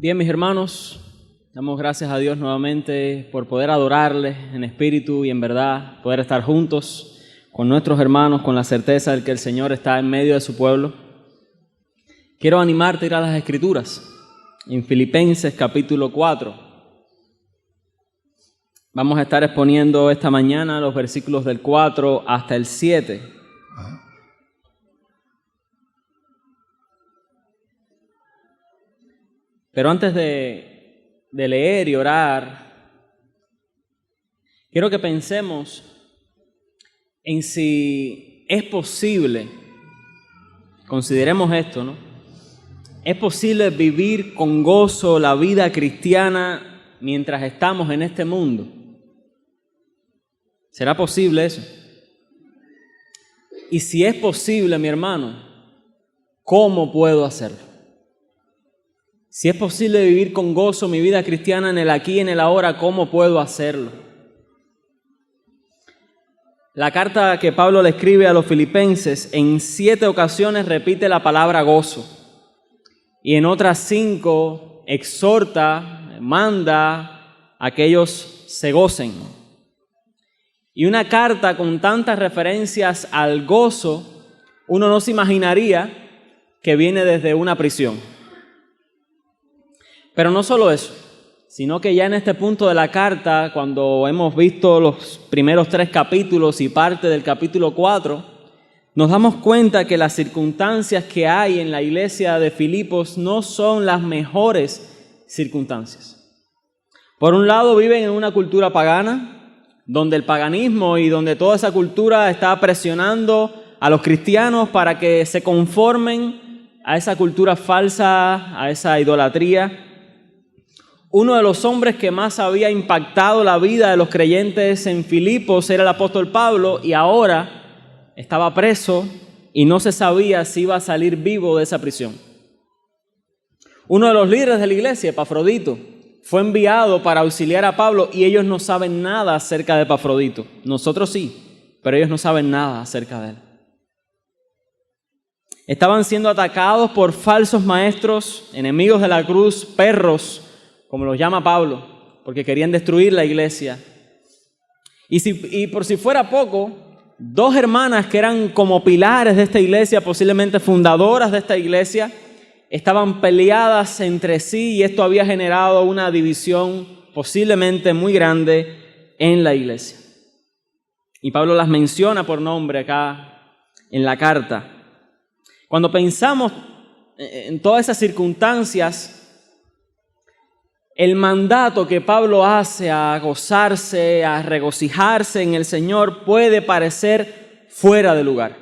Bien, mis hermanos, damos gracias a Dios nuevamente por poder adorarle en espíritu y en verdad, poder estar juntos con nuestros hermanos con la certeza de que el Señor está en medio de su pueblo. Quiero animarte a ir a las Escrituras, en Filipenses capítulo 4. Vamos a estar exponiendo esta mañana los versículos del 4 hasta el 7. Pero antes de leer y orar, quiero que pensemos en si es posible, consideremos esto, ¿no? ¿Es posible vivir con gozo la vida cristiana mientras estamos en este mundo? ¿Será posible eso? Y si es posible, mi hermano, ¿cómo puedo hacerlo? Si es posible vivir con gozo mi vida cristiana en el aquí y en el ahora, ¿cómo puedo hacerlo? La carta que Pablo le escribe a los filipenses en 7 ocasiones repite la palabra gozo. Y en otras 5 exhorta, manda a que ellos se gocen. Y una carta con tantas referencias al gozo, uno no se imaginaría que viene desde una prisión. Pero no solo eso, sino que ya en este punto de la carta, cuando hemos visto los primeros 3 capítulos y parte del capítulo 4, nos damos cuenta que las circunstancias que hay en la iglesia de Filipos no son las mejores circunstancias. Por un lado, viven en una cultura pagana, donde el paganismo y donde toda esa cultura está presionando a los cristianos para que se conformen a esa cultura falsa, a esa idolatría. Uno de los hombres que más había impactado la vida de los creyentes en Filipos era el apóstol Pablo, y ahora estaba preso y no se sabía si iba a salir vivo de esa prisión. Uno de los líderes de la iglesia, Epafrodito, fue enviado para auxiliar a Pablo y ellos no saben nada acerca de Epafrodito. Nosotros sí, pero ellos no saben nada acerca de él. Estaban siendo atacados por falsos maestros, enemigos de la cruz, perros, como los llama Pablo, porque querían destruir la iglesia. Y por si fuera poco, 2 hermanas que eran como pilares de esta iglesia, posiblemente fundadoras de esta iglesia, estaban peleadas entre sí y esto había generado una división posiblemente muy grande en la iglesia. Y Pablo las menciona por nombre acá en la carta. Cuando pensamos en todas esas circunstancias, el mandato que Pablo hace a gozarse, a regocijarse en el Señor puede parecer fuera de lugar.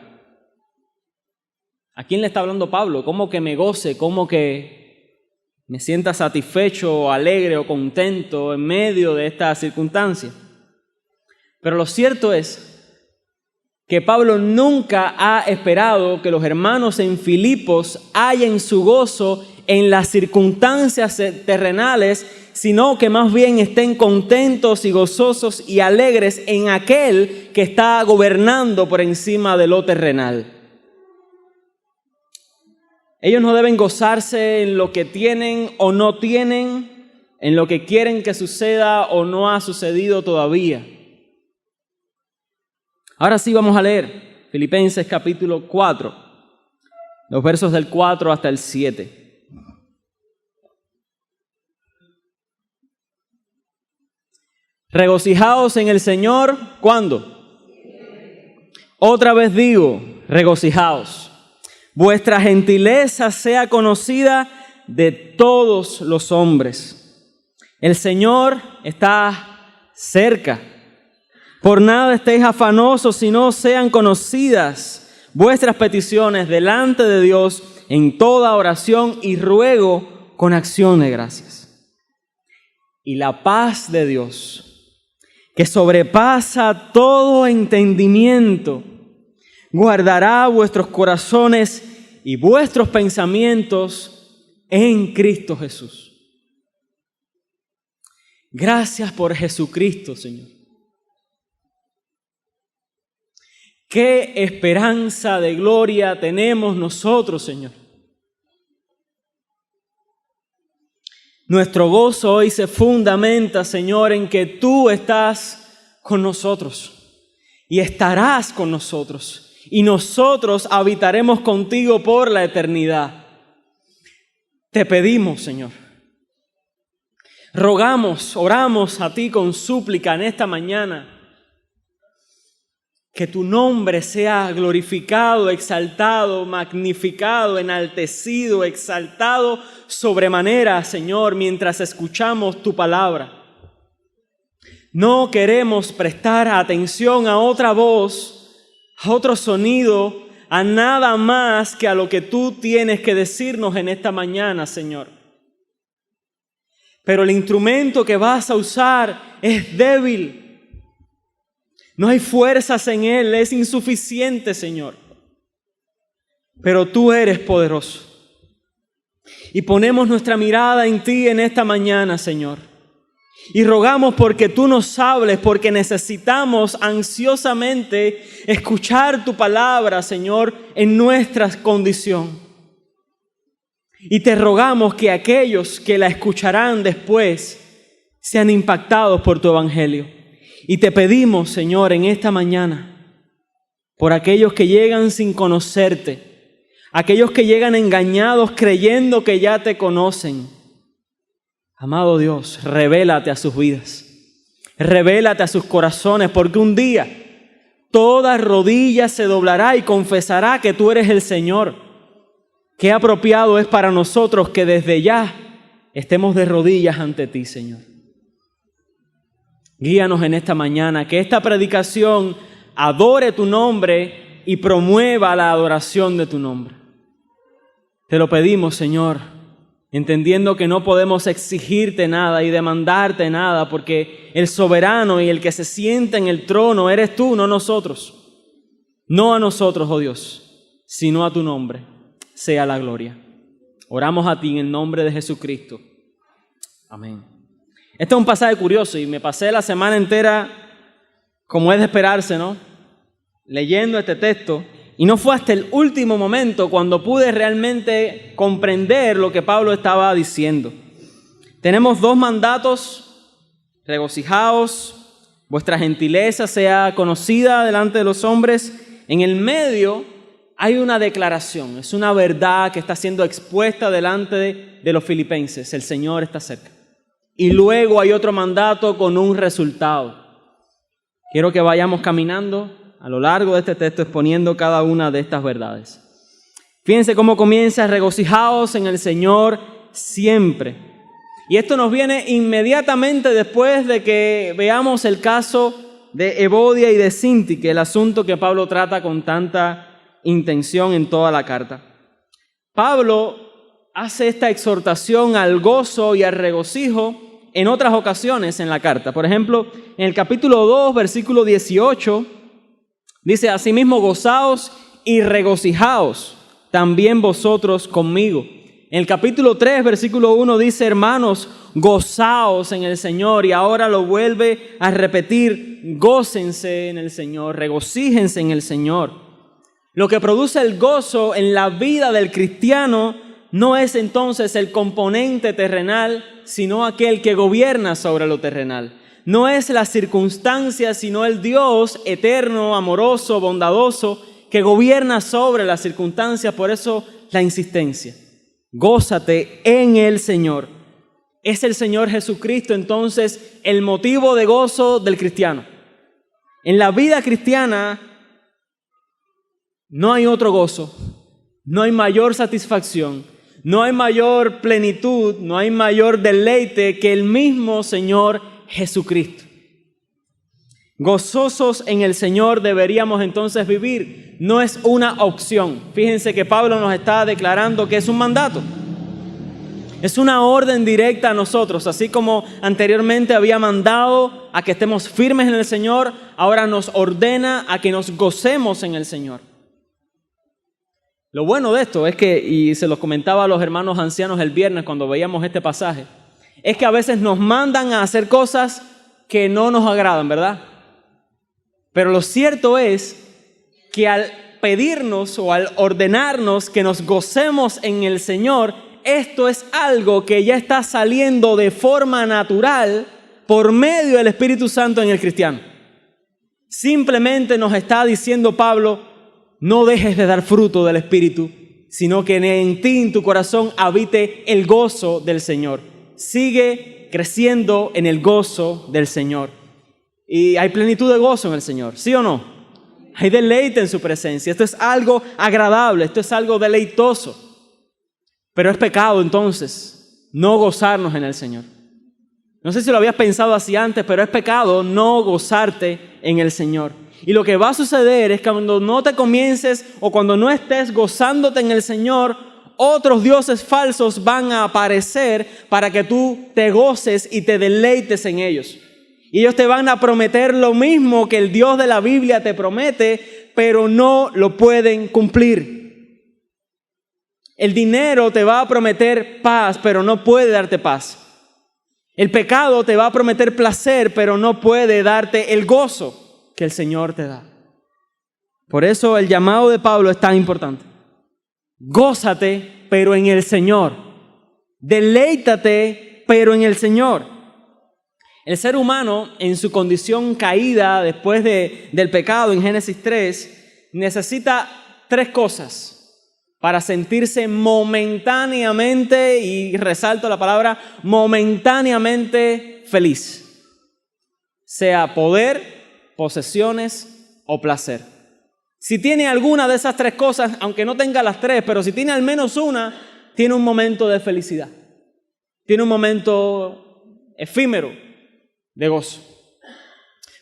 ¿A quién le está hablando Pablo? ¿Cómo que me goce? ¿Cómo que me sienta satisfecho, alegre o contento en medio de esta circunstancia? Pero lo cierto es que Pablo nunca ha esperado que los hermanos en Filipos hallen su gozo en las circunstancias terrenales, sino que más bien estén contentos y gozosos y alegres en aquel que está gobernando por encima de lo terrenal. Ellos no deben gozarse en lo que tienen o no tienen, en lo que quieren que suceda o no ha sucedido todavía. Ahora sí vamos a leer Filipenses capítulo 4, los versos del 4 hasta el 7. Regocijaos en el Señor, ¿cuándo? Otra vez digo, regocijaos. Vuestra gentileza sea conocida de todos los hombres. El Señor está cerca. Por nada estéis afanosos, sino sean conocidas vuestras peticiones delante de Dios en toda oración y ruego con acción de gracias. Y la paz de Dios, que sobrepasa todo entendimiento, guardará vuestros corazones y vuestros pensamientos en Cristo Jesús. Gracias por Jesucristo, Señor. ¿Qué esperanza de gloria tenemos nosotros, Señor? Nuestro gozo hoy se fundamenta, Señor, en que tú estás con nosotros y estarás con nosotros y nosotros habitaremos contigo por la eternidad. Te pedimos, Señor, rogamos, oramos a ti con súplica en esta mañana, que tu nombre sea glorificado, exaltado, magnificado, enaltecido, exaltado sobremanera, Señor, mientras escuchamos tu palabra. No queremos prestar atención a otra voz, a otro sonido, a nada más que a lo que tú tienes que decirnos en esta mañana, Señor. Pero el instrumento que vas a usar es débil. No hay fuerzas en él, es insuficiente, Señor. Pero tú eres poderoso. Y ponemos nuestra mirada en ti en esta mañana, Señor. Y rogamos porque tú nos hables, porque necesitamos ansiosamente escuchar tu palabra, Señor, en nuestra condición. Y te rogamos que aquellos que la escucharán después sean impactados por tu evangelio. Y te pedimos, Señor, en esta mañana, por aquellos que llegan sin conocerte, aquellos que llegan engañados creyendo que ya te conocen. Amado Dios, revélate a sus vidas, revélate a sus corazones, porque un día toda rodilla se doblará y confesará que tú eres el Señor. Qué apropiado es para nosotros que desde ya estemos de rodillas ante ti, Señor. Guíanos en esta mañana, que esta predicación adore tu nombre y promueva la adoración de tu nombre. Te lo pedimos, Señor, entendiendo que no podemos exigirte nada y demandarte nada, porque el soberano y el que se sienta en el trono eres tú, no nosotros. No a nosotros, oh Dios, sino a tu nombre sea la gloria. Oramos a ti en el nombre de Jesucristo. Amén. Este es un pasaje curioso y me pasé la semana entera, como es de esperarse, ¿no?, leyendo este texto, y no fue hasta el último momento cuando pude realmente comprender lo que Pablo estaba diciendo. Tenemos dos mandatos: regocijaos, vuestra gentileza sea conocida delante de los hombres. En el medio hay una declaración, es una verdad que está siendo expuesta delante de los filipenses: el Señor está cerca. Y luego hay otro mandato con un resultado. Quiero que vayamos caminando a lo largo de este texto exponiendo cada una de estas verdades. Fíjense cómo comienza: regocijaos en el Señor siempre. Y esto nos viene inmediatamente después de que veamos el caso de Evodia y de Síntique, el asunto que Pablo trata con tanta intención en toda la carta. Pablo hace esta exhortación al gozo y al regocijo en otras ocasiones en la carta. Por ejemplo, en el capítulo 2, versículo 18, dice: asimismo, gozaos y regocijaos también vosotros conmigo. En el capítulo 3, versículo 1 dice: hermanos, gozaos en el Señor. Y ahora lo vuelve a repetir: gócense en el Señor, regocíjense en el Señor. Lo que produce el gozo en la vida del cristiano no es entonces el componente terrenal, sino aquel que gobierna sobre lo terrenal. No es la circunstancia, sino el Dios eterno, amoroso, bondadoso, que gobierna sobre las circunstancias. Por eso la insistencia: gózate en el Señor. Es el Señor Jesucristo entonces el motivo de gozo del cristiano. En la vida cristiana no hay otro gozo, no hay mayor satisfacción, no hay mayor plenitud, no hay mayor deleite que el mismo Señor Jesucristo. Gozosos en el Señor deberíamos entonces vivir. No es una opción. Fíjense que Pablo nos está declarando que es un mandato. Es una orden directa a nosotros. Así como anteriormente había mandado a que estemos firmes en el Señor, ahora nos ordena a que nos gocemos en el Señor. Lo bueno de esto es que, y se los comentaba a los hermanos ancianos el viernes cuando veíamos este pasaje, es que a veces nos mandan a hacer cosas que no nos agradan, ¿verdad? Pero lo cierto es que al pedirnos o al ordenarnos que nos gocemos en el Señor, esto es algo que ya está saliendo de forma natural por medio del Espíritu Santo en el cristiano. Simplemente nos está diciendo Pablo, no dejes de dar fruto del Espíritu, sino que en ti, en tu corazón, habite el gozo del Señor. Sigue creciendo en el gozo del Señor. Y hay plenitud de gozo en el Señor, ¿sí o no? Hay deleite en su presencia. Esto es algo agradable, esto es algo deleitoso. Pero es pecado entonces no gozarnos en el Señor. No sé si lo habías pensado así antes, pero es pecado no gozarte en el Señor. Y lo que va a suceder es que cuando no te comiences o cuando no estés gozándote en el Señor, otros dioses falsos van a aparecer para que tú te goces y te deleites en ellos. Y ellos te van a prometer lo mismo que el Dios de la Biblia te promete, pero no lo pueden cumplir. El dinero te va a prometer paz, pero no puede darte paz. El pecado te va a prometer placer, pero no puede darte el gozo que el Señor te da. Por eso el llamado de Pablo es tan importante. Gózate, pero en el Señor. Deleítate, pero en el Señor. El ser humano, en su condición caída después del pecado en Génesis 3, necesita 3 cosas para sentirse momentáneamente, y resalto la palabra momentáneamente feliz. Sea poder, posesiones o placer. Si tiene alguna de esas 3 cosas, aunque no tenga las 3, pero si tiene al menos una, tiene un momento de felicidad. Tiene un momento efímero de gozo.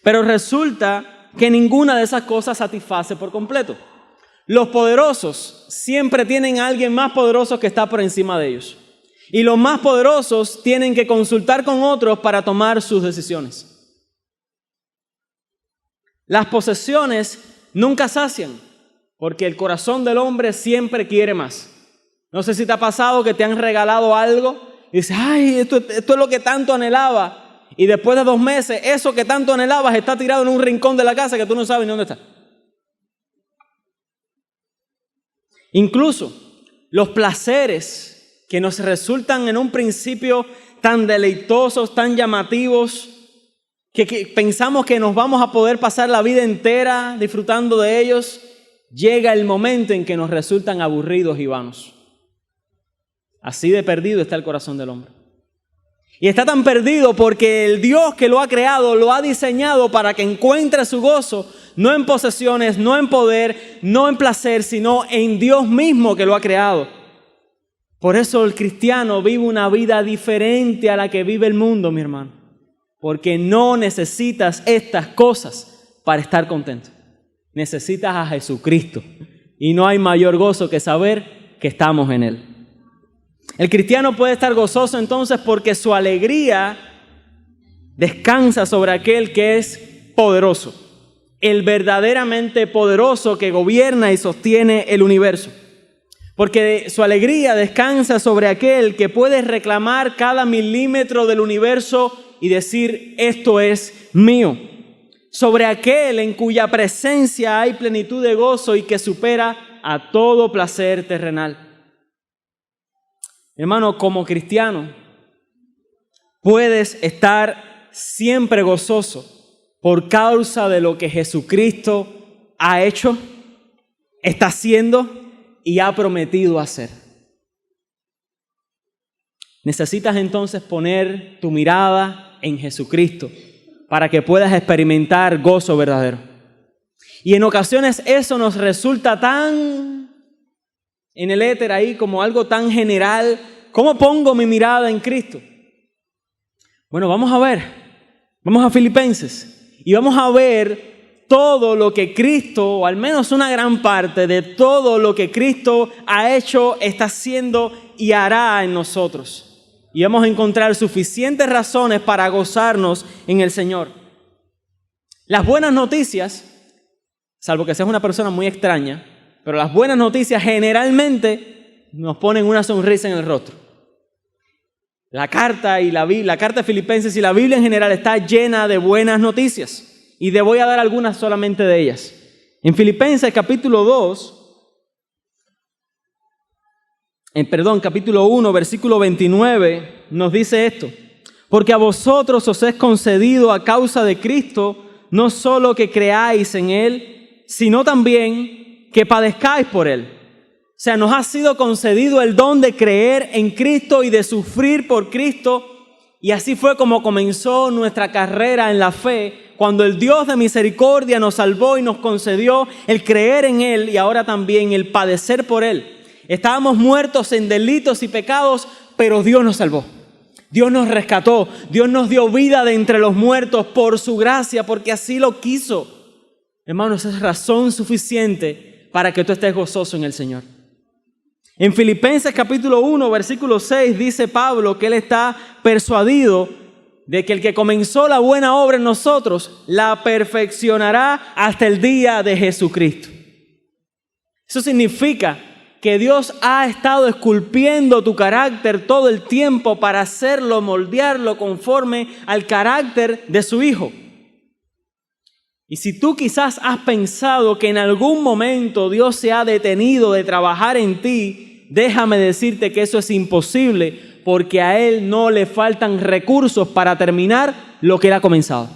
Pero resulta que ninguna de esas cosas satisface por completo. Los poderosos siempre tienen a alguien más poderoso que está por encima de ellos. Y los más poderosos tienen que consultar con otros para tomar sus decisiones. Las posesiones nunca sacian, porque el corazón del hombre siempre quiere más. No sé si te ha pasado que te han regalado algo y dices, ay, esto es lo que tanto anhelaba. Y después de 2 meses, eso que tanto anhelabas está tirado en un rincón de la casa que tú no sabes ni dónde está. Incluso los placeres que nos resultan en un principio tan deleitosos, tan llamativos, que pensamos que nos vamos a poder pasar la vida entera disfrutando de ellos, llega el momento en que nos resultan aburridos y vanos. Así de perdido está el corazón del hombre. Y está tan perdido porque el Dios que lo ha creado, lo ha diseñado para que encuentre su gozo, no en posesiones, no en poder, no en placer, sino en Dios mismo que lo ha creado. Por eso el cristiano vive una vida diferente a la que vive el mundo, mi hermano. Porque no necesitas estas cosas para estar contento. Necesitas a Jesucristo. Y no hay mayor gozo que saber que estamos en Él. El cristiano puede estar gozoso entonces porque su alegría descansa sobre aquel que es poderoso, el verdaderamente poderoso que gobierna y sostiene el universo. Porque su alegría descansa sobre aquel que puede reclamar cada milímetro del universo y decir, esto es mío. Sobre aquel en cuya presencia hay plenitud de gozo y que supera a todo placer terrenal. Hermano, como cristiano, puedes estar siempre gozoso por causa de lo que Jesucristo ha hecho, está haciendo y ha prometido hacer. Necesitas entonces poner tu mirada en Jesucristo para que puedas experimentar gozo verdadero. Y en ocasiones eso nos resulta tan en el éter ahí como algo tan general. ¿Cómo pongo mi mirada en Cristo? Bueno, vamos a ver. Vamos a Filipenses y vamos a ver todo lo que Cristo, o al menos una gran parte de todo lo que Cristo ha hecho, está haciendo y hará en nosotros. Y vamos a encontrar suficientes razones para gozarnos en el Señor. Las buenas noticias, salvo que seas una persona muy extraña, pero las buenas noticias generalmente nos ponen una sonrisa en el rostro. La carta de Filipenses y la Biblia en general está llena de buenas noticias. Y te voy a dar algunas solamente de ellas. En Filipenses capítulo 2, capítulo 1, versículo 29, nos dice esto: porque a vosotros os es concedido a causa de Cristo, no solo que creáis en Él, sino también que padezcáis por Él. O sea, nos ha sido concedido el don de creer en Cristo y de sufrir por Cristo. Y así fue como comenzó nuestra carrera en la fe, cuando el Dios de misericordia nos salvó y nos concedió el creer en Él y ahora también el padecer por Él. Estábamos muertos en delitos y pecados, pero Dios nos salvó. Dios nos rescató, Dios nos dio vida de entre los muertos por su gracia, porque así lo quiso. Hermanos, esa es razón suficiente para que tú estés gozoso en el Señor. En Filipenses capítulo 1, versículo 6, dice Pablo que él está persuadido de que el que comenzó la buena obra en nosotros, la perfeccionará hasta el día de Jesucristo. Eso significa que Dios ha estado esculpiendo tu carácter todo el tiempo para hacerlo, moldearlo conforme al carácter de su Hijo. Y si tú quizás has pensado que en algún momento Dios se ha detenido de trabajar en ti, déjame decirte que eso es imposible, porque a Él no le faltan recursos para terminar lo que Él ha comenzado.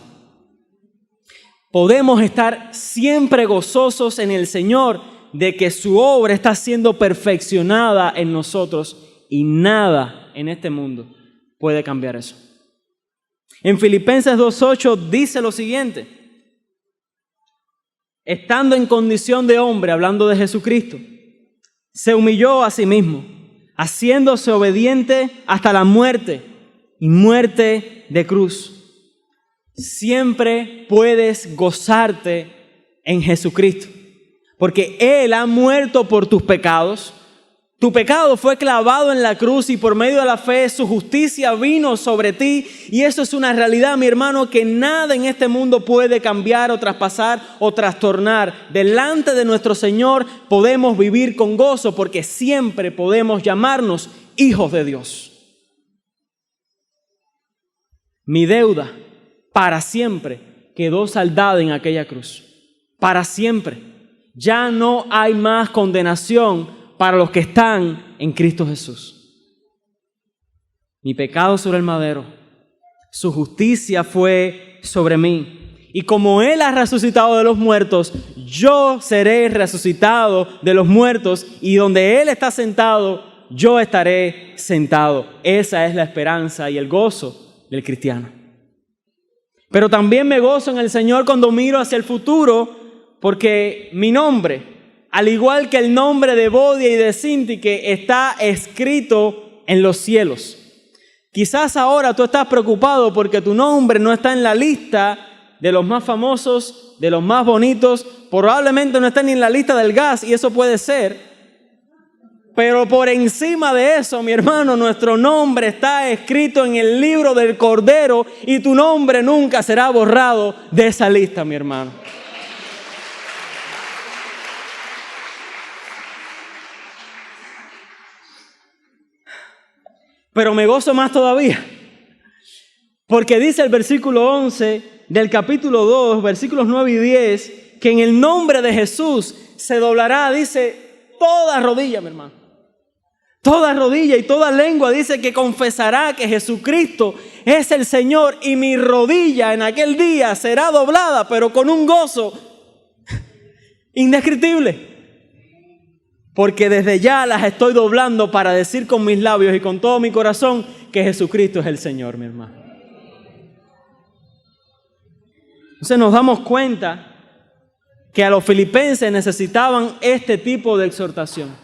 Podemos estar siempre gozosos en el Señor de que su obra está siendo perfeccionada en nosotros y nada en este mundo puede cambiar eso. En Filipenses 2:8 dice lo siguiente: estando en condición de hombre, hablando de Jesucristo, se humilló a sí mismo, haciéndose obediente hasta la muerte y muerte de cruz. Siempre puedes gozarte en Jesucristo, porque Él ha muerto por tus pecados. Tu pecado fue clavado en la cruz y por medio de la fe su justicia vino sobre ti. Y eso es una realidad, mi hermano, que nada en este mundo puede cambiar o traspasar o trastornar. Delante de nuestro Señor podemos vivir con gozo porque siempre podemos llamarnos hijos de Dios. Mi deuda para siempre quedó saldada en aquella cruz. Para siempre. Ya no hay más condenación para los que están en Cristo Jesús. Mi pecado sobre el madero, su justicia fue sobre mí. Y como Él ha resucitado de los muertos, yo seré resucitado de los muertos, y donde Él está sentado, yo estaré sentado. Esa es la esperanza y el gozo del cristiano. Pero también me gozo en el Señor cuando miro hacia el futuro, porque mi nombre, al igual que el nombre de Bodia y de Cinti, que está escrito en los cielos. Quizás ahora tú estás preocupado porque tu nombre no está en la lista de los más famosos, de los más bonitos, probablemente no está ni en la lista del gas, y eso puede ser. Pero por encima de eso, mi hermano, nuestro nombre está escrito en el libro del Cordero, y tu nombre nunca será borrado de esa lista, mi hermano. Pero me gozo más todavía, porque dice el versículo 11 del capítulo 2, versículos 9 y 10, que en el nombre de Jesús se doblará, dice, toda rodilla, mi hermano. Toda rodilla y toda lengua, dice, que confesará que Jesucristo es el Señor, y mi rodilla en aquel día será doblada, pero con un gozo indescriptible. Porque desde ya las estoy doblando para decir con mis labios y con todo mi corazón que Jesucristo es el Señor, mi hermano. Entonces nos damos cuenta que a los filipenses necesitaban este tipo de exhortación.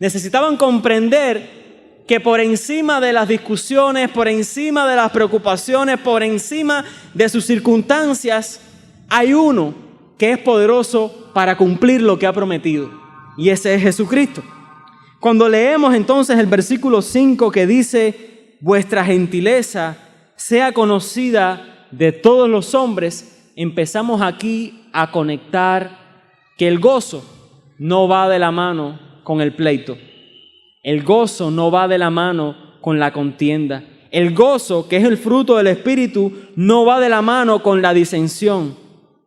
Necesitaban comprender que por encima de las discusiones, por encima de las preocupaciones, por encima de sus circunstancias, hay uno que es poderoso para cumplir lo que ha prometido. Y ese es Jesucristo. Cuando leemos entonces el versículo 5 que dice, vuestra gentileza sea conocida de todos los hombres, empezamos aquí a conectar que el gozo no va de la mano con el pleito. El gozo no va de la mano con la contienda. El gozo, que es el fruto del Espíritu, no va de la mano con la disensión.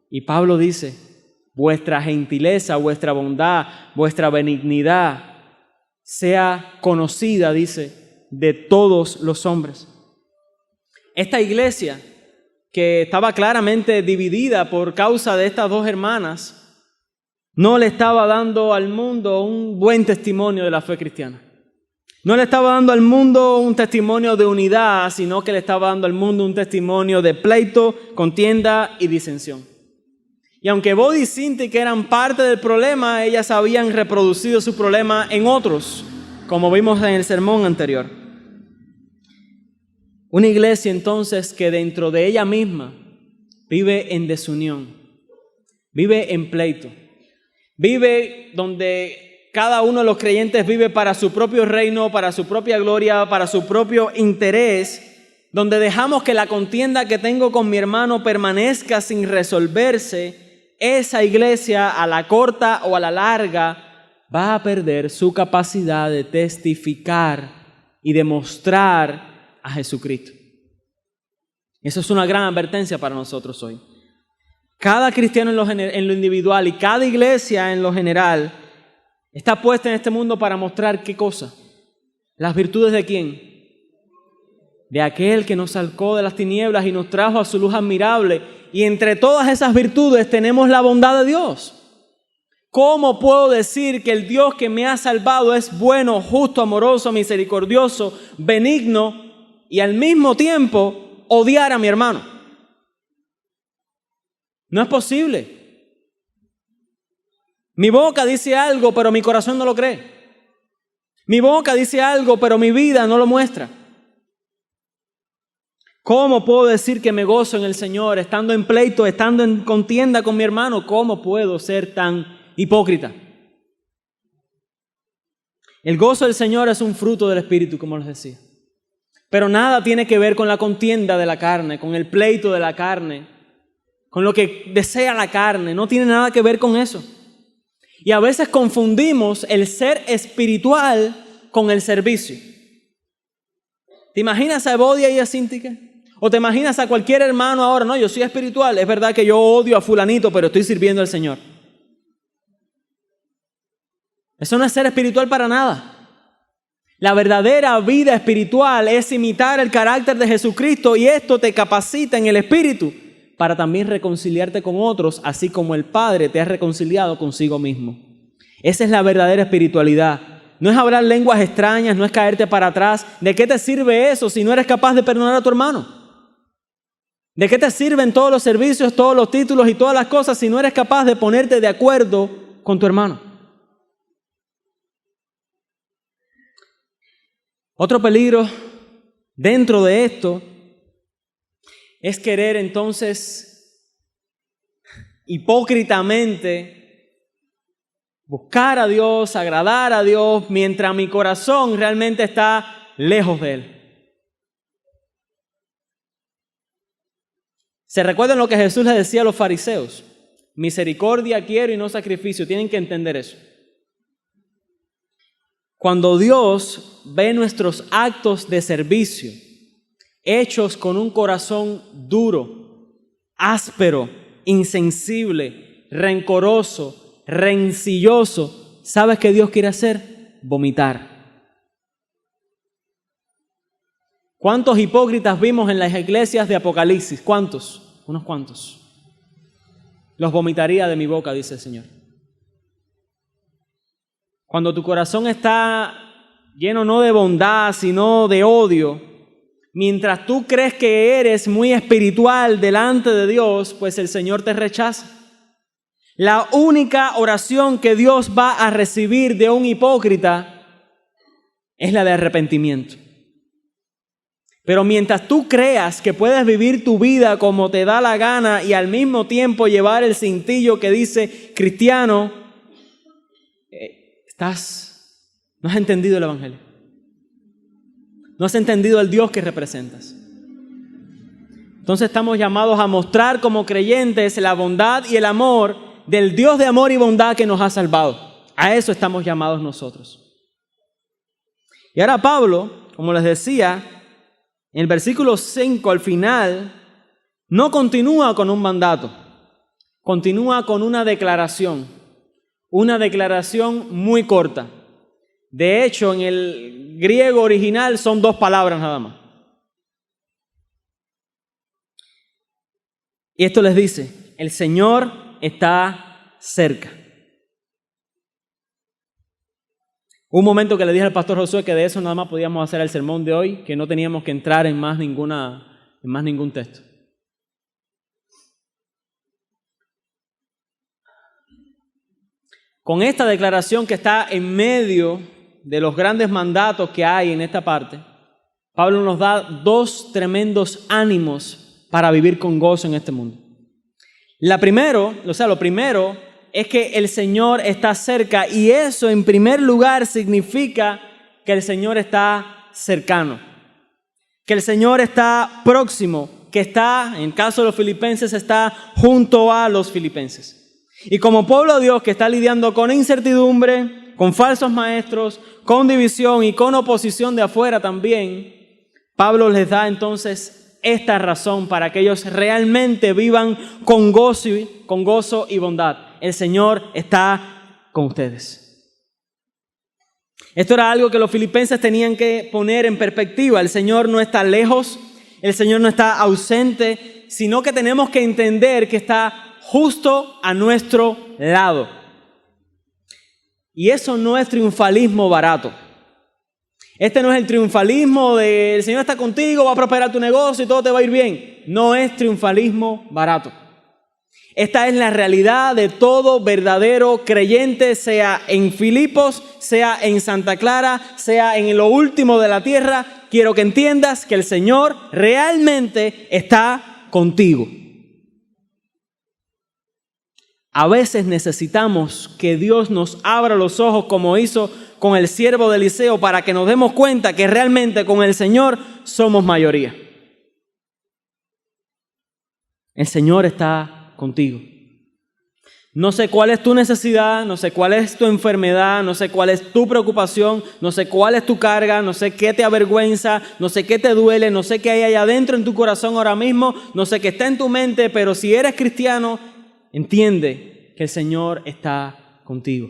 Y Pablo dice, vuestra gentileza, vuestra bondad, vuestra benignidad sea conocida, dice, de todos los hombres. Esta iglesia, que estaba claramente dividida por causa de estas dos hermanas, no le estaba dando al mundo un buen testimonio de la fe cristiana. No le estaba dando al mundo un testimonio de unidad, sino que le estaba dando al mundo un testimonio de pleito, contienda y disensión. Y aunque Bodhi y Sintik eran parte del problema, ellas habían reproducido su problema en otros, como vimos en el sermón anterior. Una iglesia entonces que dentro de ella misma vive en desunión, vive en pleito, vive donde cada uno de los creyentes vive para su propio reino, para su propia gloria, para su propio interés, donde dejamos que la contienda que tengo con mi hermano permanezca sin resolverse. Esa iglesia, a la corta o a la larga, va a perder su capacidad de testificar y demostrar a Jesucristo. Eso es una gran advertencia para nosotros hoy. Cada cristiano en lo individual y cada iglesia en lo general está puesta en este mundo para mostrar ¿qué cosa? ¿Las virtudes de quién? De aquel que nos sacó de las tinieblas y nos trajo a su luz admirable. Y entre todas esas virtudes tenemos la bondad de Dios. ¿Cómo puedo decir que el Dios que me ha salvado es bueno, justo, amoroso, misericordioso, benigno y al mismo tiempo odiar a mi hermano? No es posible. Mi boca dice algo, pero mi corazón no lo cree. Mi boca dice algo, pero mi vida no lo muestra. ¿Cómo puedo decir que me gozo en el Señor estando en pleito, estando en contienda con mi hermano? ¿Cómo puedo ser tan hipócrita? El gozo del Señor es un fruto del Espíritu, como les decía. Pero nada tiene que ver con la contienda de la carne, con el pleito de la carne, con lo que desea la carne. No tiene nada que ver con eso. Y a veces confundimos el ser espiritual con el servicio. ¿Te imaginas a Evodia y a Sintik? ¿O te imaginas a cualquier hermano ahora? No, yo soy espiritual. Es verdad que yo odio a fulanito, pero estoy sirviendo al Señor. Eso no es ser espiritual para nada. La verdadera vida espiritual es imitar el carácter de Jesucristo y esto te capacita en el Espíritu para también reconciliarte con otros, así como el Padre te ha reconciliado consigo mismo. Esa es la verdadera espiritualidad. No es hablar lenguas extrañas, no es caerte para atrás. ¿De qué te sirve eso si no eres capaz de perdonar a tu hermano? ¿De qué te sirven todos los servicios, todos los títulos y todas las cosas si no eres capaz de ponerte de acuerdo con tu hermano? Otro peligro dentro de esto es querer entonces hipócritamente buscar a Dios, agradar a Dios, mientras mi corazón realmente está lejos de Él. ¿Se recuerdan lo que Jesús les decía a los fariseos? Misericordia quiero y no sacrificio. Tienen que entender eso. Cuando Dios ve nuestros actos de servicio, hechos con un corazón duro, áspero, insensible, rencoroso, rencilloso, ¿sabes qué Dios quiere hacer? Vomitar. ¿Cuántos hipócritas vimos en las iglesias de Apocalipsis? ¿Cuántos? Unos cuantos. Los vomitaría de mi boca, dice el Señor. Cuando tu corazón está lleno no de bondad, sino de odio, mientras tú crees que eres muy espiritual delante de Dios, pues el Señor te rechaza. La única oración que Dios va a recibir de un hipócrita es la de arrepentimiento. Pero mientras tú creas que puedes vivir tu vida como te da la gana y al mismo tiempo llevar el cintillo que dice cristiano, no has entendido el Evangelio. No has entendido el Dios que representas. Entonces estamos llamados a mostrar como creyentes la bondad y el amor del Dios de amor y bondad que nos ha salvado. A eso estamos llamados nosotros. Y ahora Pablo, como les decía, en el versículo 5 al final, no continúa con un mandato, continúa con una declaración muy corta. De hecho, en el griego original son 2 palabras nada más. Y esto les dice, el Señor está cerca. Un momento que le dije al pastor Josué que de eso nada más podíamos hacer el sermón de hoy, que no teníamos que entrar en más ningún texto. Con esta declaración que está en medio de los grandes mandatos que hay en esta parte, Pablo nos da 2 tremendos ánimos para vivir con gozo en este mundo. Lo primero es que el Señor está cerca, y eso en primer lugar significa que el Señor está cercano, que el Señor está próximo, que está, en el caso de los filipenses, está junto a los filipenses. Y como pueblo de Dios que está lidiando con incertidumbre, con falsos maestros, con división y con oposición de afuera también, Pablo les da entonces esta razón para que ellos realmente vivan con gozo y bondad. El Señor está con ustedes. Esto era algo que los filipenses tenían que poner en perspectiva. El Señor no está lejos, el Señor no está ausente, sino que tenemos que entender que está justo a nuestro lado. Y eso no es triunfalismo barato. Este no es el triunfalismo de el Señor está contigo, va a prosperar tu negocio y todo te va a ir bien. No es triunfalismo barato. Esta es la realidad de todo verdadero creyente, sea en Filipos, sea en Santa Clara, sea en lo último de la tierra. Quiero que entiendas que el Señor realmente está contigo. A veces necesitamos que Dios nos abra los ojos como hizo con el siervo de Eliseo para que nos demos cuenta que realmente con el Señor somos mayoría. El Señor está contigo. No sé cuál es tu necesidad, no sé cuál es tu enfermedad, no sé cuál es tu preocupación, no sé cuál es tu carga, no sé qué te avergüenza, no sé qué te duele, no sé qué hay allá adentro en tu corazón ahora mismo, no sé qué está en tu mente, pero si eres cristiano, entiende que el Señor está contigo.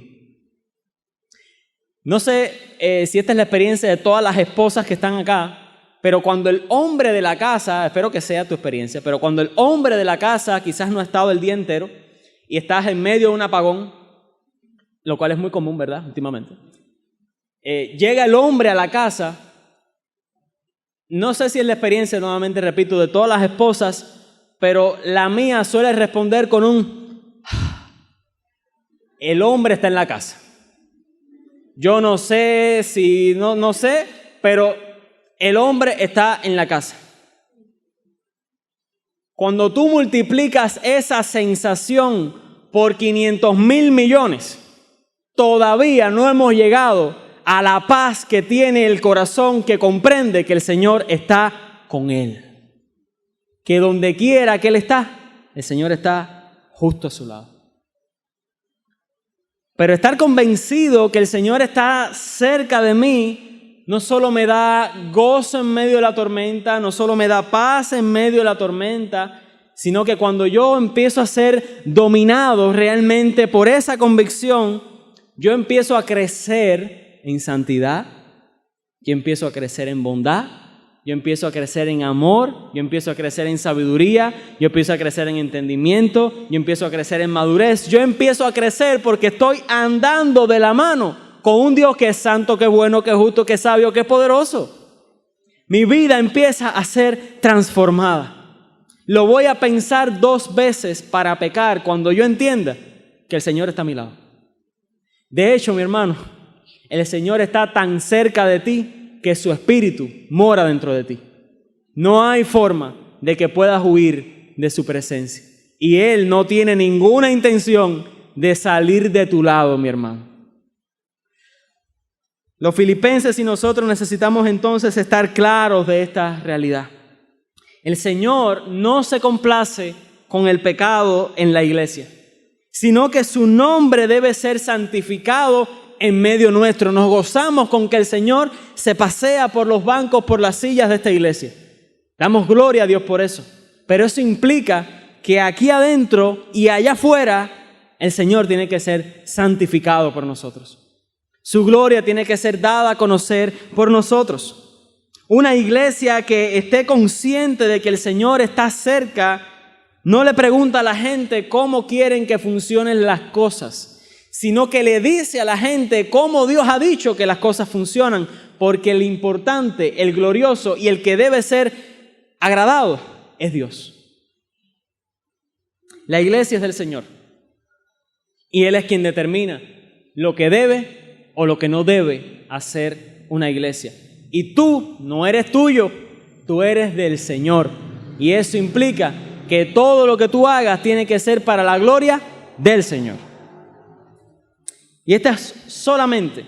No sé si esta es la experiencia de todas las esposas que están acá, pero cuando el hombre de la casa, espero que sea tu experiencia, pero cuando el hombre de la casa quizás no ha estado el día entero y estás en medio de un apagón, lo cual es muy común, ¿verdad? Últimamente. Llega el hombre a la casa, no sé si es la experiencia, nuevamente repito, de todas las esposas, pero la mía suele responder con un el hombre está en la casa. Yo no sé si, no sé, pero el hombre está en la casa. Cuando tú multiplicas esa sensación por 500,000 millones, todavía no hemos llegado a la paz que tiene el corazón que comprende que el Señor está con él. Que donde quiera que él está, el Señor está justo a su lado. Pero estar convencido que el Señor está cerca de mí no solo me da gozo en medio de la tormenta, no solo me da paz en medio de la tormenta, sino que cuando yo empiezo a ser dominado realmente por esa convicción, yo empiezo a crecer en santidad, yo empiezo a crecer en bondad, yo empiezo a crecer en amor, yo empiezo a crecer en sabiduría, yo empiezo a crecer en entendimiento, yo empiezo a crecer en madurez, yo empiezo a crecer porque estoy andando de la mano con un Dios que es santo, que es bueno, que es justo, que es sabio, que es poderoso. Mi vida empieza a ser transformada. Lo voy a pensar 2 veces para pecar cuando yo entienda que el Señor está a mi lado. De hecho, mi hermano, el Señor está tan cerca de ti que su espíritu mora dentro de ti. No hay forma de que puedas huir de su presencia. Y Él no tiene ninguna intención de salir de tu lado, mi hermano. Los filipenses y nosotros necesitamos entonces estar claros de esta realidad. El Señor no se complace con el pecado en la iglesia, sino que su nombre debe ser santificado en medio nuestro. Nos gozamos con que el Señor se pasea por los bancos, por las sillas de esta iglesia. Damos gloria a Dios por eso. Pero eso implica que aquí adentro y allá afuera el Señor tiene que ser santificado por nosotros. Su gloria tiene que ser dada a conocer por nosotros. Una iglesia que esté consciente de que el Señor está cerca, no le pregunta a la gente cómo quieren que funcionen las cosas, sino que le dice a la gente cómo Dios ha dicho que las cosas funcionan, porque el importante, el glorioso y el que debe ser agradado es Dios. La iglesia es del Señor y Él es quien determina lo que debe o lo que no debe hacer una iglesia. Y tú no eres tuyo, tú eres del Señor. Y eso implica que todo lo que tú hagas tiene que ser para la gloria del Señor. Y esta es solamente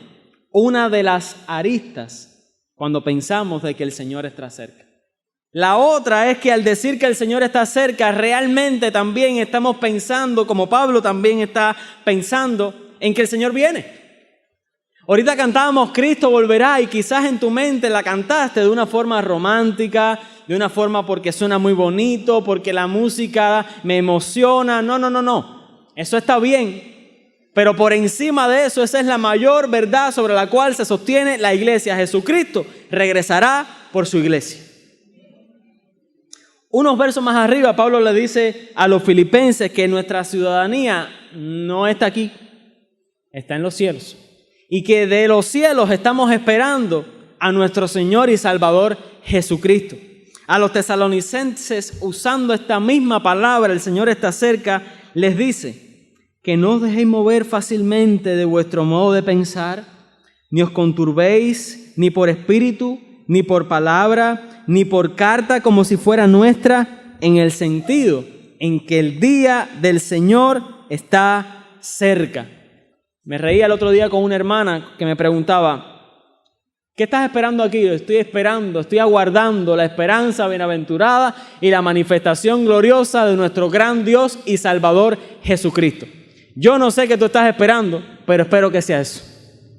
una de las aristas cuando pensamos de que el Señor está cerca. La otra es que al decir que el Señor está cerca, realmente también estamos pensando, como Pablo también está pensando, en que el Señor viene. Ahorita cantábamos Cristo volverá y quizás en tu mente la cantaste de una forma romántica, de una forma porque suena muy bonito, porque la música me emociona. No. Eso está bien, pero por encima de eso, esa es la mayor verdad sobre la cual se sostiene la iglesia. Jesucristo regresará por su iglesia. Unos versos más arriba, Pablo le dice a los filipenses que nuestra ciudadanía no está aquí, está en los cielos. Y que de los cielos estamos esperando a nuestro Señor y Salvador Jesucristo. A los tesalonicenses, usando esta misma palabra, el Señor está cerca, les dice que no os dejéis mover fácilmente de vuestro modo de pensar, ni os conturbéis ni por espíritu, ni por palabra, ni por carta como si fuera nuestra, en el sentido en que el día del Señor está cerca. Me reía el otro día con una hermana que me preguntaba, ¿qué estás esperando aquí? Estoy aguardando la esperanza bienaventurada y la manifestación gloriosa de nuestro gran Dios y Salvador Jesucristo. Yo no sé qué tú estás esperando, pero espero que sea eso,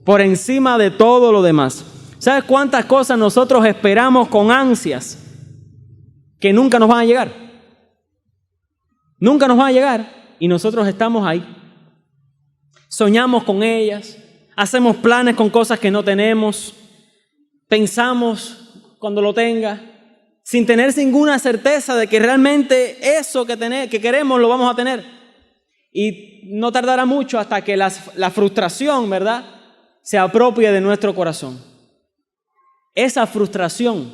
por encima de todo lo demás. ¿Sabes cuántas cosas nosotros esperamos con ansias que nunca nos van a llegar? Nunca nos van a llegar y nosotros estamos ahí. Soñamos con ellas, hacemos planes con cosas que no tenemos, pensamos cuando lo tenga, sin tener ninguna certeza de que realmente eso que queremos lo vamos a tener. Y no tardará mucho hasta que la frustración, ¿verdad?, se apropie de nuestro corazón. Esa frustración,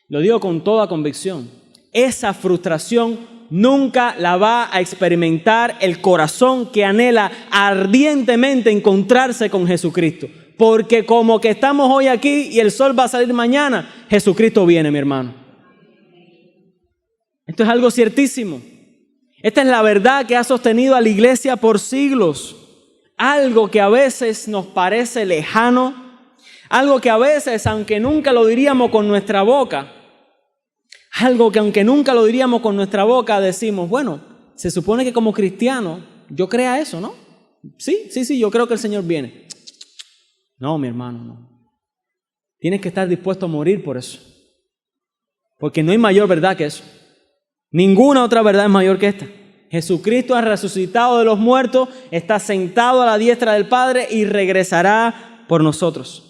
lo digo con toda convicción, esa frustración nunca la va a experimentar el corazón que anhela ardientemente encontrarse con Jesucristo. Porque como que estamos hoy aquí y el sol va a salir mañana, Jesucristo viene, mi hermano. Esto es algo ciertísimo. Esta es la verdad que ha sostenido a la iglesia por siglos. Algo que a veces nos parece lejano, algo que a veces, aunque nunca lo diríamos con nuestra boca, decimos, bueno, se supone que como cristiano yo crea eso, ¿no? Sí, yo creo que el Señor viene. No, mi hermano, no. Tienes que estar dispuesto a morir por eso. Porque no hay mayor verdad que eso. Ninguna otra verdad es mayor que esta. Jesucristo ha resucitado de los muertos, está sentado a la diestra del Padre y regresará por nosotros.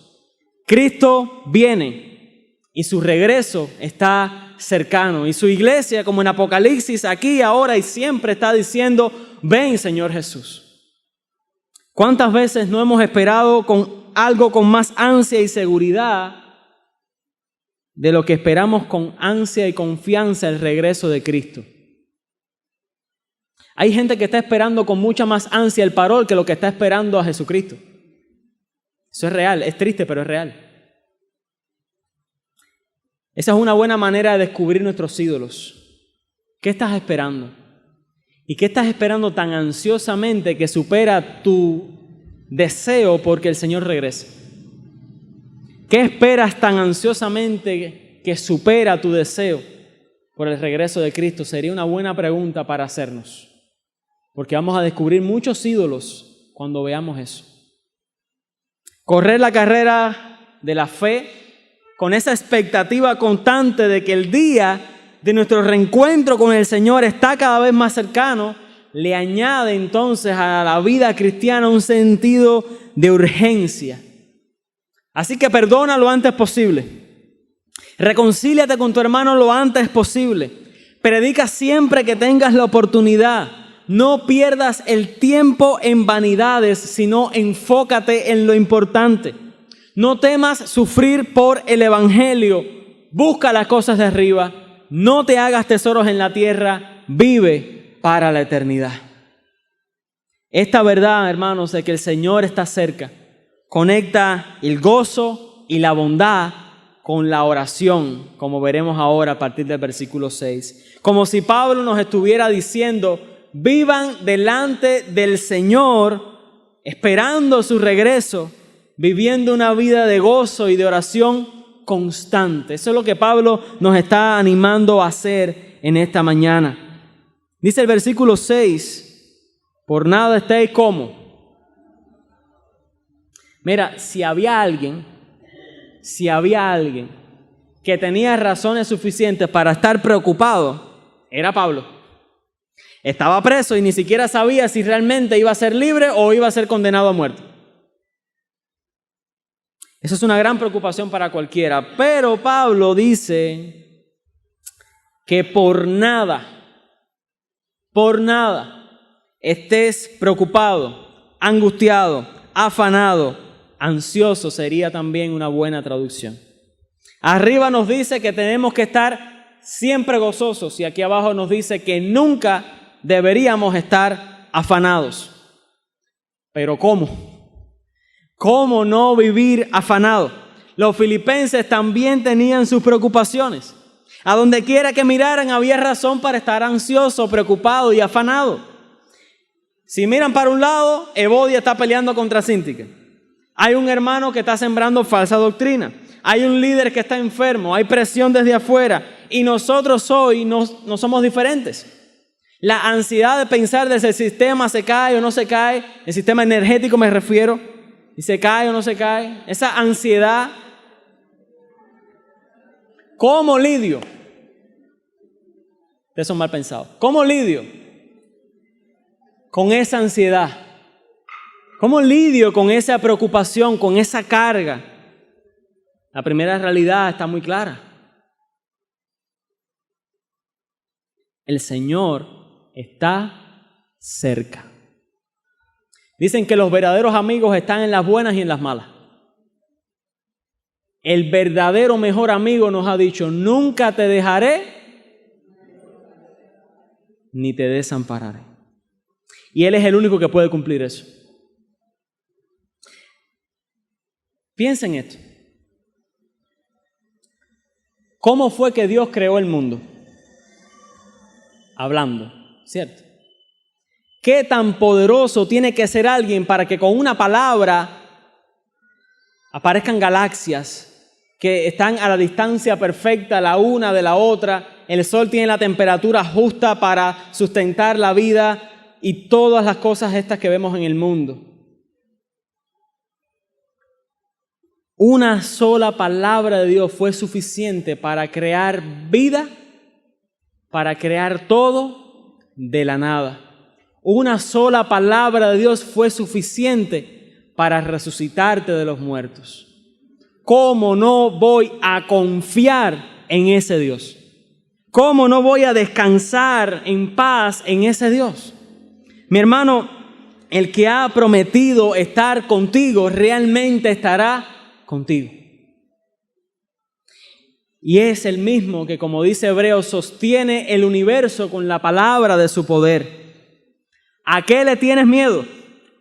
Cristo viene y su regreso está cercano. Y su iglesia, como en Apocalipsis, aquí, ahora y siempre está diciendo, ven, Señor Jesús. ¿Cuántas veces no hemos esperado con algo con más ansia y seguridad de lo que esperamos con ansia y confianza el regreso de Cristo? Hay gente que está esperando con mucha más ansia el parol que lo que está esperando a Jesucristo. Eso es real, es triste, pero es real. Esa es una buena manera de descubrir nuestros ídolos. ¿Qué estás esperando? ¿Y qué estás esperando tan ansiosamente que supera tu deseo porque el Señor regrese? ¿Qué esperas tan ansiosamente que supera tu deseo por el regreso de Cristo? Sería una buena pregunta para hacernos. Porque vamos a descubrir muchos ídolos cuando veamos eso. Correr la carrera de la fe con esa expectativa constante de que el día de nuestro reencuentro con el Señor está cada vez más cercano, le añade entonces a la vida cristiana un sentido de urgencia. Así que perdona lo antes posible. Reconcíliate con tu hermano lo antes posible. Predica siempre que tengas la oportunidad. No pierdas el tiempo en vanidades, sino enfócate en lo importante. No temas sufrir por el evangelio. Busca las cosas de arriba. No te hagas tesoros en la tierra. Vive para la eternidad. Esta verdad, hermanos, de que el Señor está cerca, conecta el gozo y la bondad con la oración, como veremos ahora a partir del versículo 6. Como si Pablo nos estuviera diciendo: vivan delante del Señor, esperando su regreso, viviendo una vida de gozo y de oración constante. Eso es lo que Pablo nos está animando a hacer en esta mañana. Dice el versículo 6, por nada estéis como. Mira, si había alguien que tenía razones suficientes para estar preocupado, era Pablo. Estaba preso y ni siquiera sabía si realmente iba a ser libre o iba a ser condenado a muerte. Eso es una gran preocupación para cualquiera. Pero Pablo dice que por nada estés preocupado, angustiado, afanado, ansioso sería también una buena traducción. Arriba nos dice que tenemos que estar siempre gozosos y aquí abajo nos dice que nunca deberíamos estar afanados. Pero ¿cómo? ¿Cómo no vivir afanado? Los filipenses también tenían sus preocupaciones. A donde quiera que miraran había razón para estar ansioso, preocupado y afanado. Si miran para un lado, Evodia está peleando contra Síntique. Hay un hermano que está sembrando falsa doctrina. Hay un líder que está enfermo. Hay presión desde afuera. Y nosotros hoy no somos diferentes. La ansiedad de pensar de si el sistema se cae o no se cae, el sistema energético me refiero, si se cae o no se cae, esa ansiedad. ¿Cómo lidio? Ustedes son mal pensados. ¿Cómo lidio con esa ansiedad? ¿Cómo lidio con esa preocupación, con esa carga? La primera realidad está muy clara. El Señor está cerca. Dicen que los verdaderos amigos están en las buenas y en las malas. El verdadero mejor amigo nos ha dicho: nunca te dejaré ni te desampararé. Y Él es el único que puede cumplir eso. Piensa en esto. ¿Cómo fue que Dios creó el mundo? Hablando, ¿cierto? ¿Qué tan poderoso tiene que ser alguien para que con una palabra aparezcan galaxias que están a la distancia perfecta la una de la otra? El sol tiene la temperatura justa para sustentar la vida y todas las cosas estas que vemos en el mundo. Una sola palabra de Dios fue suficiente para crear vida, para crear todo de la nada. Una sola palabra de Dios fue suficiente para resucitarte de los muertos. ¿Cómo no voy a confiar en ese Dios? ¿Cómo no voy a descansar en paz en ese Dios? Mi hermano, el que ha prometido estar contigo realmente estará contigo. Y es el mismo que, como dice Hebreos, sostiene el universo con la palabra de su poder. ¿A qué le tienes miedo?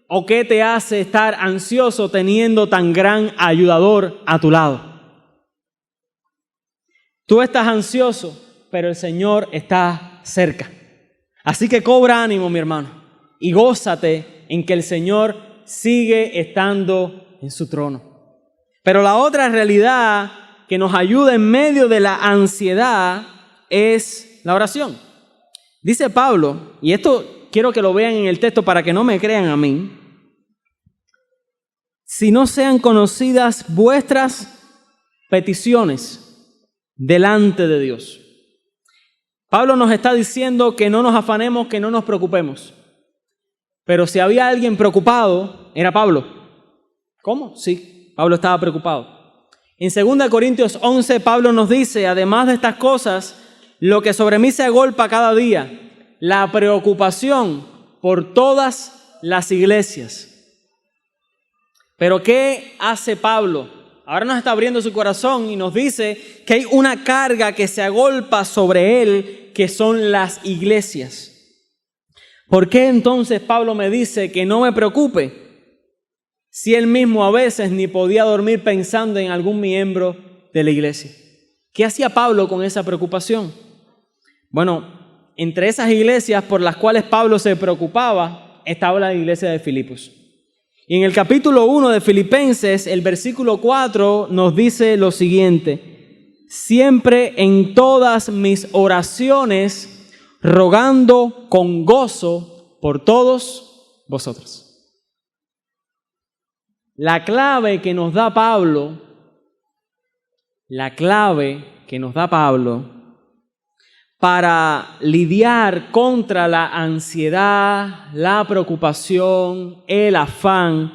¿O qué te hace estar ansioso teniendo tan gran ayudador a tu lado? Tú estás ansioso, pero el Señor está cerca. Así que cobra ánimo, mi hermano, y gózate en que el Señor sigue estando en su trono. Pero la otra realidad que nos ayuda en medio de la ansiedad es la oración. Dice Pablo, y esto quiero que lo vean en el texto para que no me crean a mí: si no sean conocidas vuestras peticiones delante de Dios. Pablo nos está diciendo que no nos afanemos, que no nos preocupemos. Pero si había alguien preocupado, era Pablo. ¿Cómo? Sí, Pablo estaba preocupado. En 2 Corintios 11, Pablo nos dice, además de estas cosas, lo que sobre mí se agolpa cada día, la preocupación por todas las iglesias. Pero ¿qué hace Pablo? Ahora nos está abriendo su corazón y nos dice que hay una carga que se agolpa sobre él, que son las iglesias. ¿Por qué entonces Pablo me dice que no me preocupe? Si él mismo a veces ni podía dormir pensando en algún miembro de la iglesia. ¿Qué hacía Pablo con esa preocupación? Bueno, entre esas iglesias por las cuales Pablo se preocupaba, estaba la iglesia de Filipos. Y en el capítulo 1 de Filipenses, el versículo 4 nos dice lo siguiente: siempre en todas mis oraciones, rogando con gozo por todos vosotros. La clave que nos da Pablo para lidiar contra la ansiedad, la preocupación, el afán,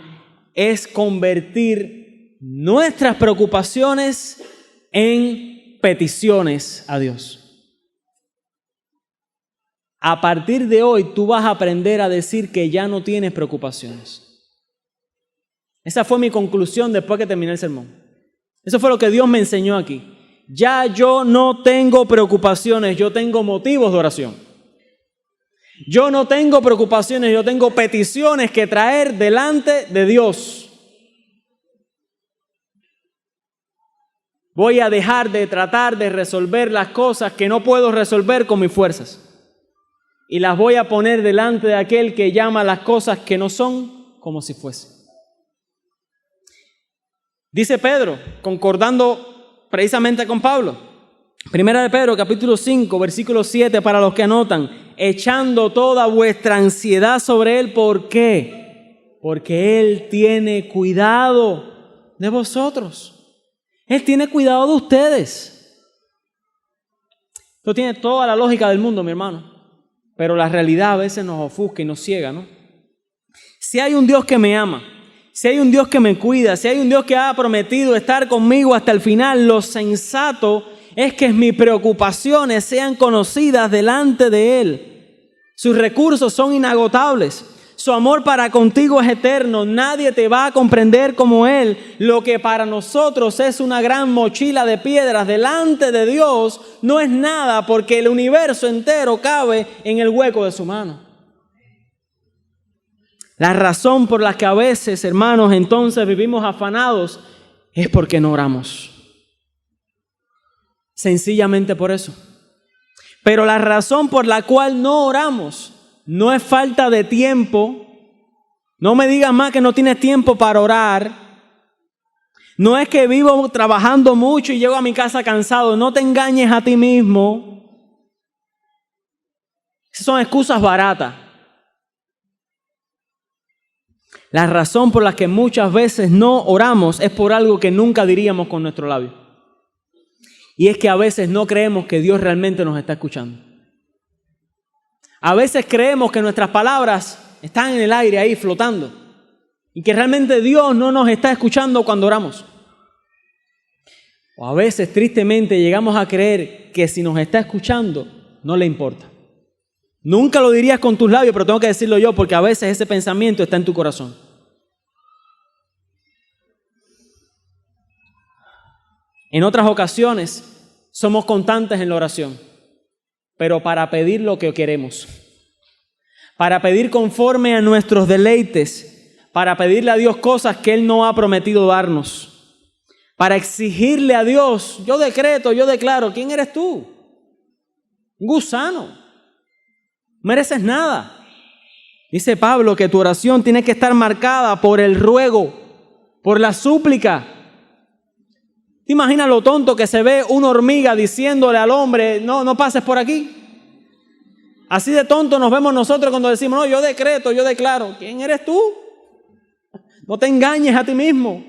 es convertir nuestras preocupaciones en peticiones a Dios. A partir de hoy tú vas a aprender a decir que ya no tienes preocupaciones. Esa fue mi conclusión después que terminé el sermón. Eso fue lo que Dios me enseñó aquí. Ya yo no tengo preocupaciones, yo tengo motivos de oración. Yo no tengo preocupaciones, yo tengo peticiones que traer delante de Dios. Voy a dejar de tratar de resolver las cosas que no puedo resolver con mis fuerzas. Y las voy a poner delante de aquel que llama las cosas que no son como si fuesen. Dice Pedro, concordando precisamente con Pablo. Primera de Pedro, capítulo 5, versículo 7, para los que anotan. Echando toda vuestra ansiedad sobre Él. ¿Por qué? Porque Él tiene cuidado de vosotros. Él tiene cuidado de ustedes. Esto tiene toda la lógica del mundo, mi hermano. Pero la realidad a veces nos ofusca y nos ciega, ¿no? Si hay un Dios que me ama, si hay un Dios que me cuida, si hay un Dios que ha prometido estar conmigo hasta el final, lo sensato es que mis preocupaciones sean conocidas delante de Él. Sus recursos son inagotables. Su amor para contigo es eterno. Nadie te va a comprender como Él. Lo que para nosotros es una gran mochila de piedras delante de Dios no es nada, porque el universo entero cabe en el hueco de su mano. La razón por la que a veces, hermanos, entonces vivimos afanados es porque no oramos. Sencillamente por eso. Pero la razón por la cual no oramos no es falta de tiempo. No me digas más que no tienes tiempo para orar. No es que vivo trabajando mucho y llego a mi casa cansado. No te engañes a ti mismo. Esas son excusas baratas. La razón por la que muchas veces no oramos es por algo que nunca diríamos con nuestro labio. Y es que a veces no creemos que Dios realmente nos está escuchando. A veces creemos que nuestras palabras están en el aire ahí flotando y que realmente Dios no nos está escuchando cuando oramos. O a veces tristemente llegamos a creer que si nos está escuchando no le importa. Nunca lo dirías con tus labios, pero tengo que decirlo yo porque a veces ese pensamiento está en tu corazón. En otras ocasiones somos constantes en la oración, pero para pedir lo que queremos, para pedir conforme a nuestros deleites, para pedirle a Dios cosas que Él no ha prometido darnos, para exigirle a Dios, yo decreto, yo declaro, ¿quién eres tú? Un gusano, no mereces nada. Dice Pablo que tu oración tiene que estar marcada por el ruego, por la súplica. ¿Te imaginas lo tonto que se ve una hormiga diciéndole al hombre, no pases por aquí? Así de tonto nos vemos nosotros cuando decimos, no, yo decreto, yo declaro. ¿Quién eres tú? No te engañes a ti mismo.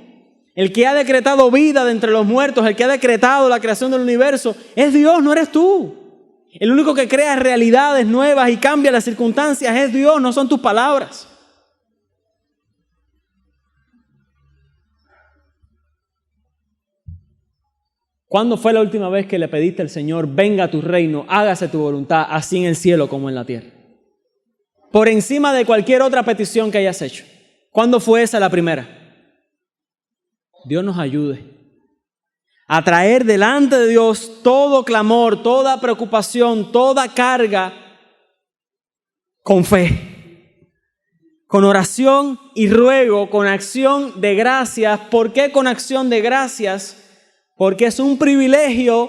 El que ha decretado vida de entre los muertos, el que ha decretado la creación del universo, es Dios, no eres tú. El único que crea realidades nuevas y cambia las circunstancias es Dios, no son tus palabras. ¿Cuándo fue la última vez que le pediste al Señor, venga a tu reino, hágase tu voluntad, así en el cielo como en la tierra? Por encima de cualquier otra petición que hayas hecho. ¿Cuándo fue esa la primera? Dios nos ayude a traer delante de Dios todo clamor, toda preocupación, toda carga con fe, con oración y ruego, con acción de gracias. ¿Por qué con acción de gracias? Porque es un privilegio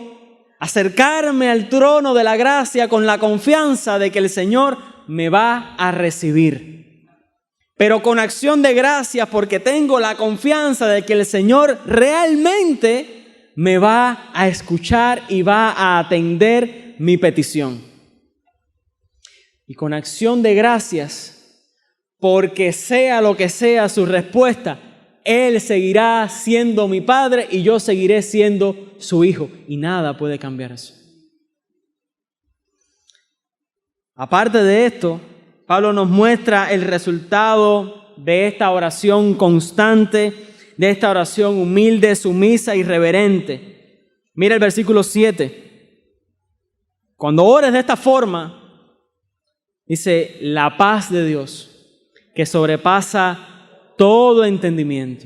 acercarme al trono de la gracia con la confianza de que el Señor me va a recibir. Pero con acción de gracias porque tengo la confianza de que el Señor realmente me va a escuchar y va a atender mi petición. Y con acción de gracias, porque sea lo que sea su respuesta, Él seguirá siendo mi Padre y yo seguiré siendo su Hijo. Y nada puede cambiar eso. Aparte de esto, Pablo nos muestra el resultado de esta oración constante, de esta oración humilde, sumisa y reverente. Mira el versículo 7. Cuando ores de esta forma, dice, la paz de Dios, que sobrepasa todo entendimiento,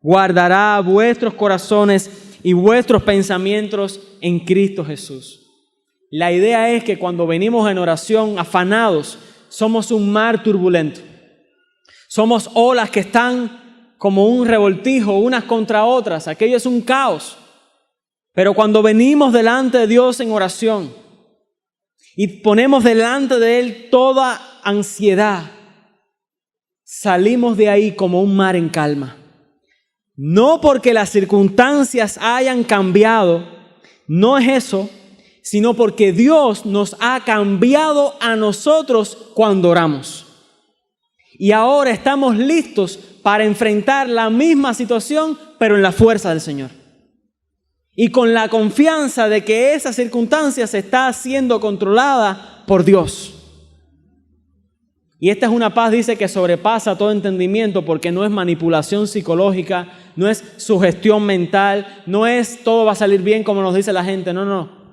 guardará vuestros corazones y vuestros pensamientos en Cristo Jesús. La idea es que cuando venimos en oración afanados, somos un mar turbulento. Somos olas que están como un revoltijo, unas contra otras. Aquello es un caos. Pero cuando venimos delante de Dios en oración y ponemos delante de Él toda ansiedad, salimos de ahí como un mar en calma. No porque las circunstancias hayan cambiado, no es eso, sino porque Dios nos ha cambiado a nosotros cuando oramos. Y ahora estamos listos para enfrentar la misma situación, pero en la fuerza del Señor. Y con la confianza de que esa circunstancia está siendo controlada por Dios. Y esta es una paz, dice, que sobrepasa todo entendimiento, porque no es manipulación psicológica, no es sugestión mental, no es todo va a salir bien como nos dice la gente, no.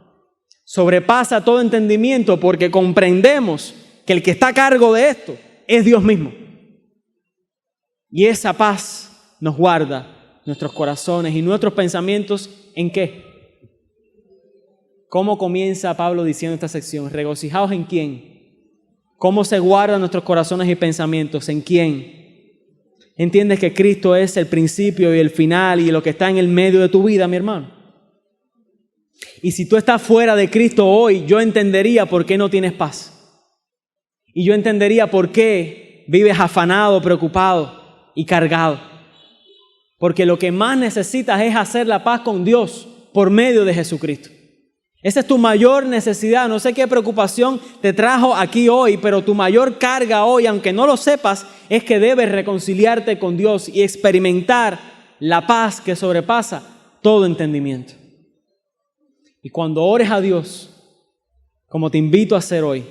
Sobrepasa todo entendimiento porque comprendemos que el que está a cargo de esto es Dios mismo. Y esa paz nos guarda nuestros corazones y nuestros pensamientos, ¿en qué? ¿Cómo comienza Pablo diciendo esta sección? ¿Regocijaos en quién? ¿Cómo se guardan nuestros corazones y pensamientos? ¿En quién? ¿Entiendes que Cristo es el principio y el final y lo que está en el medio de tu vida, mi hermano? Y si tú estás fuera de Cristo hoy, yo entendería por qué no tienes paz. Y yo entendería por qué vives afanado, preocupado y cargado. Porque lo que más necesitas es hacer la paz con Dios por medio de Jesucristo. Esa es tu mayor necesidad. No sé qué preocupación te trajo aquí hoy, pero tu mayor carga hoy, aunque no lo sepas, es que debes reconciliarte con Dios y experimentar la paz que sobrepasa todo entendimiento. Y cuando ores a Dios, como te invito a hacer hoy,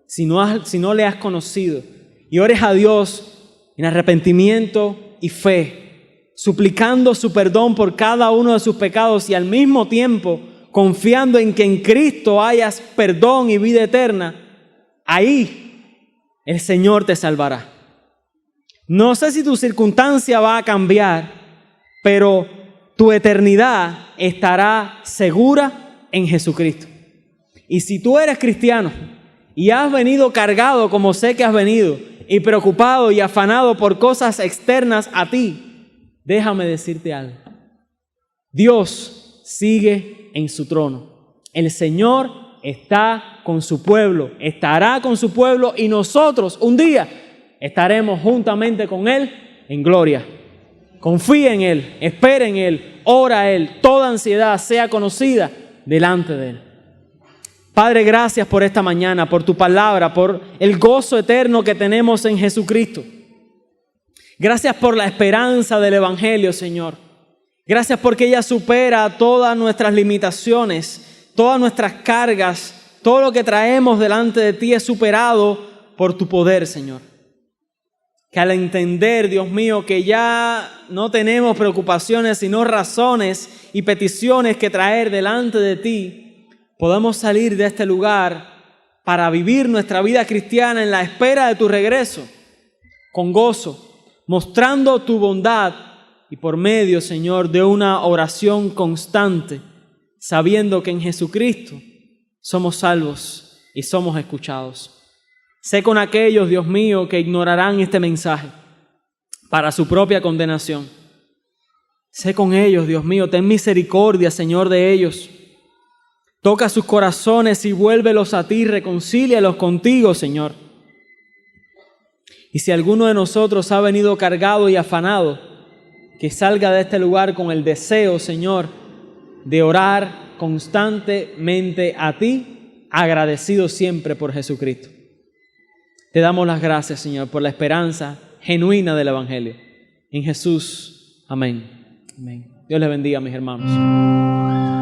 si no le has conocido, y ores a Dios en arrepentimiento y fe, suplicando su perdón por cada uno de sus pecados y al mismo tiempo confiando en que en Cristo hayas perdón y vida eterna, ahí el Señor te salvará. No sé si tu circunstancia va a cambiar, pero tu eternidad estará segura en Jesucristo. Y si tú eres cristiano y has venido cargado como sé que has venido y preocupado y afanado por cosas externas a ti, déjame decirte algo. Dios sigue en su trono. El Señor está con su pueblo, estará con su pueblo y nosotros un día estaremos juntamente con Él en gloria. Confía en Él, espera en Él, ora a Él, toda ansiedad sea conocida delante de Él. Padre, gracias por esta mañana, por tu palabra, por el gozo eterno que tenemos en Jesucristo. Gracias por la esperanza del Evangelio, Señor. Gracias porque ella supera todas nuestras limitaciones, todas nuestras cargas, todo lo que traemos delante de ti es superado por tu poder, Señor. que al entender, Dios mío, que ya no tenemos preocupaciones, sino razones y peticiones que traer delante de ti, podamos salir de este lugar para vivir nuestra vida cristiana en la espera de tu regreso, con gozo, mostrando tu bondad y por medio, Señor, de una oración constante, sabiendo que en Jesucristo somos salvos y somos escuchados. Sé con aquellos, Dios mío, que ignorarán este mensaje para su propia condenación. Sé con ellos, Dios mío, ten misericordia, Señor, de ellos. Toca sus corazones y vuélvelos a ti, reconcílialos contigo, Señor. Y si alguno de nosotros ha venido cargado y afanado, que salga de este lugar con el deseo, Señor, de orar constantemente a ti, agradecido siempre por Jesucristo. Te damos las gracias, Señor, por la esperanza genuina del Evangelio. En Jesús, amén. Amén. Dios les bendiga, mis hermanos.